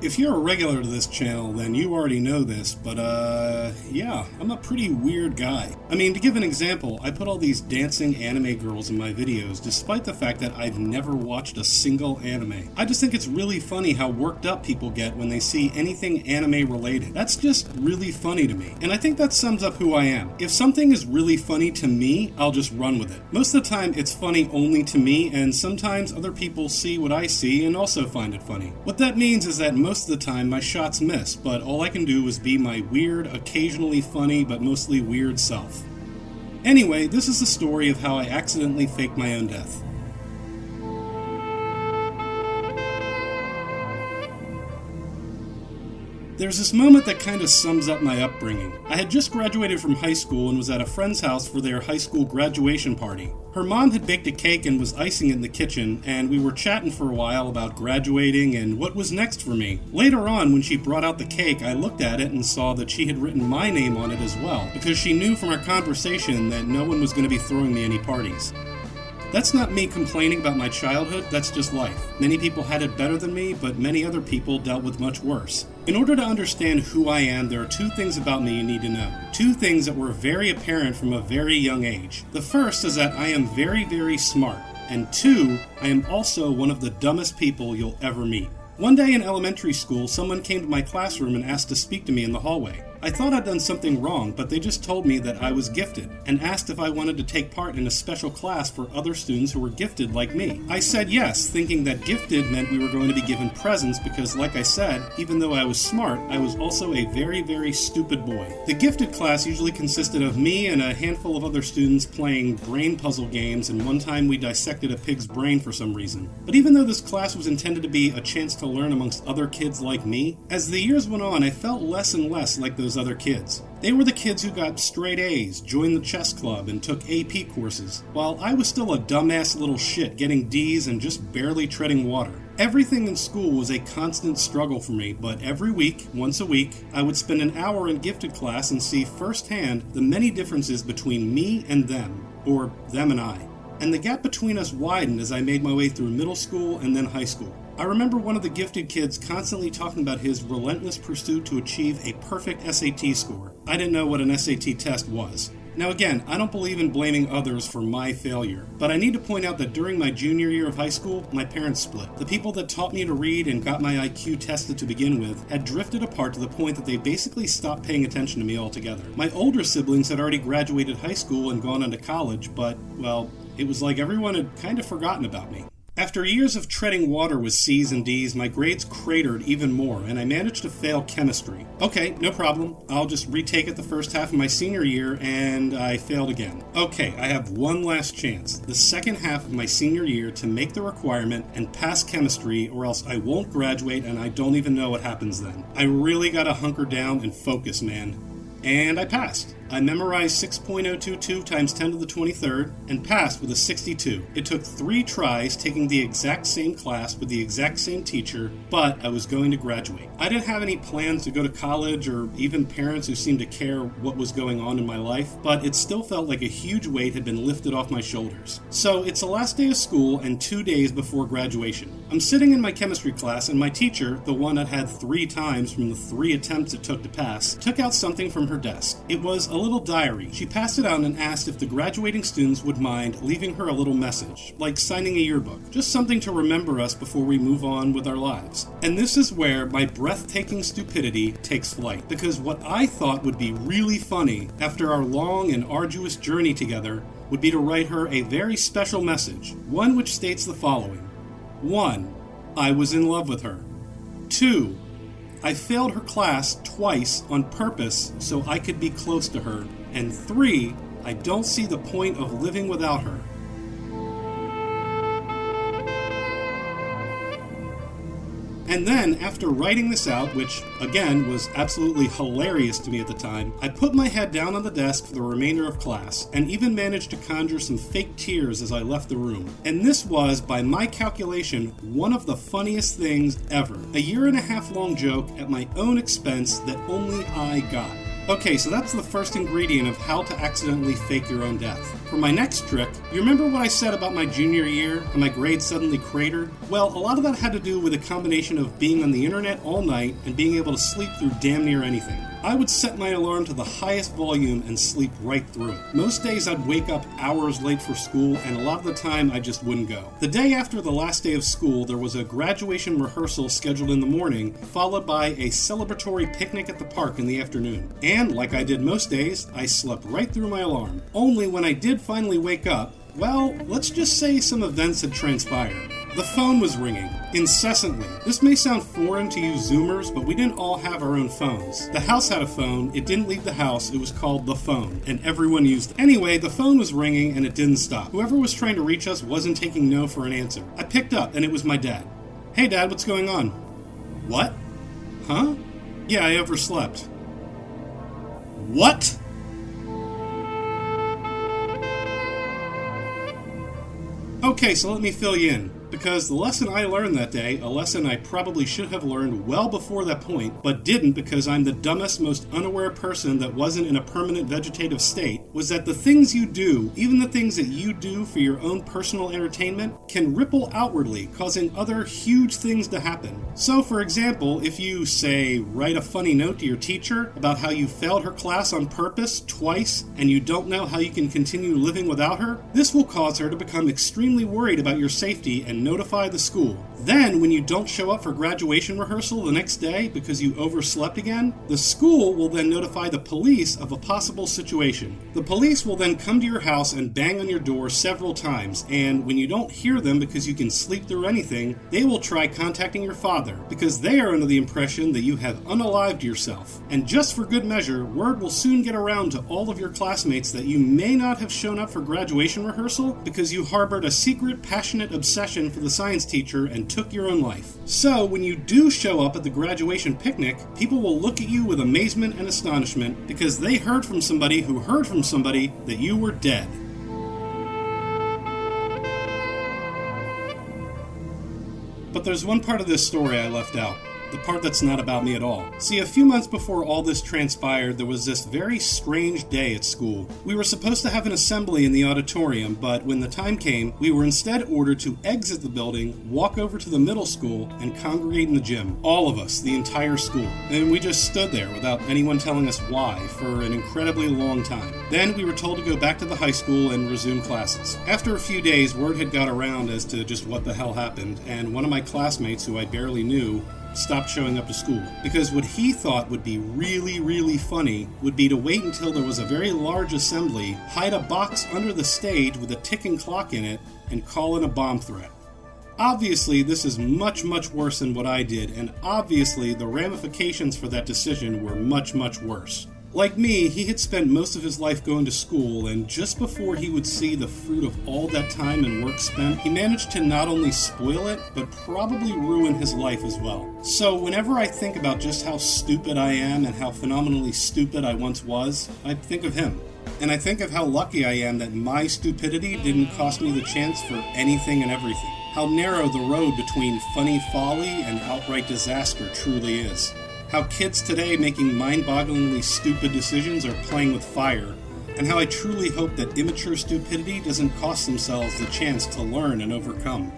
If you're a regular to this channel, then you already know this, but yeah, I'm a pretty weird guy. I mean, to give an example, I put all these dancing anime girls in my videos, despite the fact that I've never watched a single anime. I just think it's really funny how worked up people get when they see anything anime related. That's just really funny to me, and I think that sums up who I am. If something is really funny to me, I'll just run with it. Most of the time, it's funny only to me, and sometimes other people see what I see and also find it funny. What that means is that most of the time my shots miss, but all I can do is be my weird, occasionally funny, but mostly weird self. Anyway, this is the story of how I accidentally faked my own death. There's this moment that kind of sums up my upbringing. I had just graduated from high school and was at a friend's house for their high school graduation party. Her mom had baked a cake and was icing it in the kitchen, and we were chatting for a while about graduating and what was next for me. Later on, when she brought out the cake, I looked at it and saw that she had written my name on it as well, because she knew from our conversation that no one was going to be throwing me any parties. That's not me complaining about my childhood, that's just life. Many people had it better than me, but many other people dealt with much worse. In order to understand who I am, there are two things about me you need to know. Two things that were very apparent from a very young age. The first is that I am very, very smart. And two, I am also one of the dumbest people you'll ever meet. One day in elementary school, someone came to my classroom and asked to speak to me in the hallway. I thought I'd done something wrong, but they just told me that I was gifted, and asked if I wanted to take part in a special class for other students who were gifted like me. I said yes, thinking that gifted meant we were going to be given presents because, like I said, even though I was smart, I was also a very, very stupid boy. The gifted class usually consisted of me and a handful of other students playing brain puzzle games, and one time we dissected a pig's brain for some reason. But even though this class was intended to be a chance to learn amongst other kids like me, as the years went on, I felt less and less like those other kids. They were the kids who got straight A's, joined the chess club, and took AP courses, while I was still a dumbass little shit getting D's and just barely treading water. Everything in school was a constant struggle for me, but every week, once a week, I would spend an hour in gifted class and see firsthand the many differences between me and them, or them and I. And the gap between us widened as I made my way through middle school and then high school. I remember one of the gifted kids constantly talking about his relentless pursuit to achieve a perfect SAT score. I didn't know what an SAT test was. Now again, I don't believe in blaming others for my failure, but I need to point out that during my junior year of high school, my parents split. The people that taught me to read and got my IQ tested to begin with had drifted apart to the point that they basically stopped paying attention to me altogether. My older siblings had already graduated high school and gone on to college, but, well, it was like everyone had kind of forgotten about me. After years of treading water with C's and D's, my grades cratered even more, and I managed to fail chemistry. Okay, no problem. I'll just retake it the first half of my senior year, and I failed again. Okay, I have one last chance, the second half of my senior year, to make the requirement and pass chemistry, or else I won't graduate and I don't even know what happens then. I really gotta hunker down and focus, man. And I passed. I memorized 6.022 times 10 to the 23rd and passed with a 62. It took 3 tries taking the exact same class with the exact same teacher, but I was going to graduate. I didn't have any plans to go to college or even parents who seemed to care what was going on in my life, but it still felt like a huge weight had been lifted off my shoulders. So it's the last day of school and 2 days before graduation. I'm sitting in my chemistry class and my teacher, the one that had 3 times from the 3 attempts it took to pass, took out something from her desk. It was a little diary. She passed it out and asked if the graduating students would mind leaving her a little message, like signing a yearbook, just something to remember us before we move on with our lives. And this is where my breathtaking stupidity takes flight, because what I thought would be really funny after our long and arduous journey together would be to write her a very special message, one which states the following. 1. I was in love with her. 2. I failed her class twice on purpose so I could be close to her. And 3, I don't see the point of living without her. And then, after writing this out, which, again, was absolutely hilarious to me at the time, I put my head down on the desk for the remainder of class, and even managed to conjure some fake tears as I left the room. And this was, by my calculation, one of the funniest things ever. A 1.5-year-long joke at my own expense that only I got. Okay, so that's the first ingredient of how to accidentally fake your own death. For my next trick, you remember what I said about my junior year and my grades suddenly cratered? Well, a lot of that had to do with a combination of being on the internet all night and being able to sleep through damn near anything. I would set my alarm to the highest volume and sleep right through it. Most days I'd wake up hours late for school, and a lot of the time I just wouldn't go. The day after the last day of school, there was a graduation rehearsal scheduled in the morning, followed by a celebratory picnic at the park in the afternoon. And, like I did most days, I slept right through my alarm. Only when I did finally wake up, well, let's just say some events had transpired. The phone was ringing, incessantly. This may sound foreign to you Zoomers, but we didn't all have our own phones. The house had a phone, it didn't leave the house, it was called the phone, and everyone used it. Anyway, the phone was ringing and it didn't stop. Whoever was trying to reach us wasn't taking no for an answer. I picked up and it was my dad. "Hey Dad, what's going on?" "What? Huh? Yeah, I overslept." "What?" Okay, so let me fill you in. Because the lesson I learned that day, a lesson I probably should have learned well before that point, but didn't because I'm the dumbest, most unaware person that wasn't in a permanent vegetative state, was that the things you do, even the things that you do for your own personal entertainment, can ripple outwardly, causing other huge things to happen. So, for example, if you, say, write a funny note to your teacher about how you failed her class on purpose twice, and you don't know how you can continue living without her, this will cause her to become extremely worried about your safety and notify the school. Then, when you don't show up for graduation rehearsal the next day because you overslept again, the school will then notify the police of a possible situation. The police will then come to your house and bang on your door several times, and when you don't hear them because you can sleep through anything, they will try contacting your father because they are under the impression that you have unalived yourself. And just for good measure, word will soon get around to all of your classmates that you may not have shown up for graduation rehearsal because you harbored a secret, passionate obsession for the science teacher and took your own life. So, when you do show up at the graduation picnic, people will look at you with amazement and astonishment because they heard from somebody who heard from somebody that you were dead. But there's one part of this story I left out. The part that's not about me at all. See, a few months before all this transpired, there was this very strange day at school. We were supposed to have an assembly in the auditorium, but when the time came, we were instead ordered to exit the building, walk over to the middle school, and congregate in the gym. All of us, the entire school. And we just stood there without anyone telling us why for an incredibly long time. Then we were told to go back to the high school and resume classes. After a few days, word had got around as to just what the hell happened, and one of my classmates, who I barely knew, stopped showing up to school. Because what he thought would be really, really funny would be to wait until there was a very large assembly, hide a box under the stage with a ticking clock in it, and call in a bomb threat. Obviously, this is much, much worse than what I did, and obviously the ramifications for that decision were much, much worse. Like me, he had spent most of his life going to school, and just before he would see the fruit of all that time and work spent, he managed to not only spoil it, but probably ruin his life as well. So whenever I think about just how stupid I am and how phenomenally stupid I once was, I think of him. And I think of how lucky I am that my stupidity didn't cost me the chance for anything and everything. How narrow the road between funny folly and outright disaster truly is. How kids today making mind-bogglingly stupid decisions are playing with fire, and how I truly hope that immature stupidity doesn't cost themselves the chance to learn and overcome.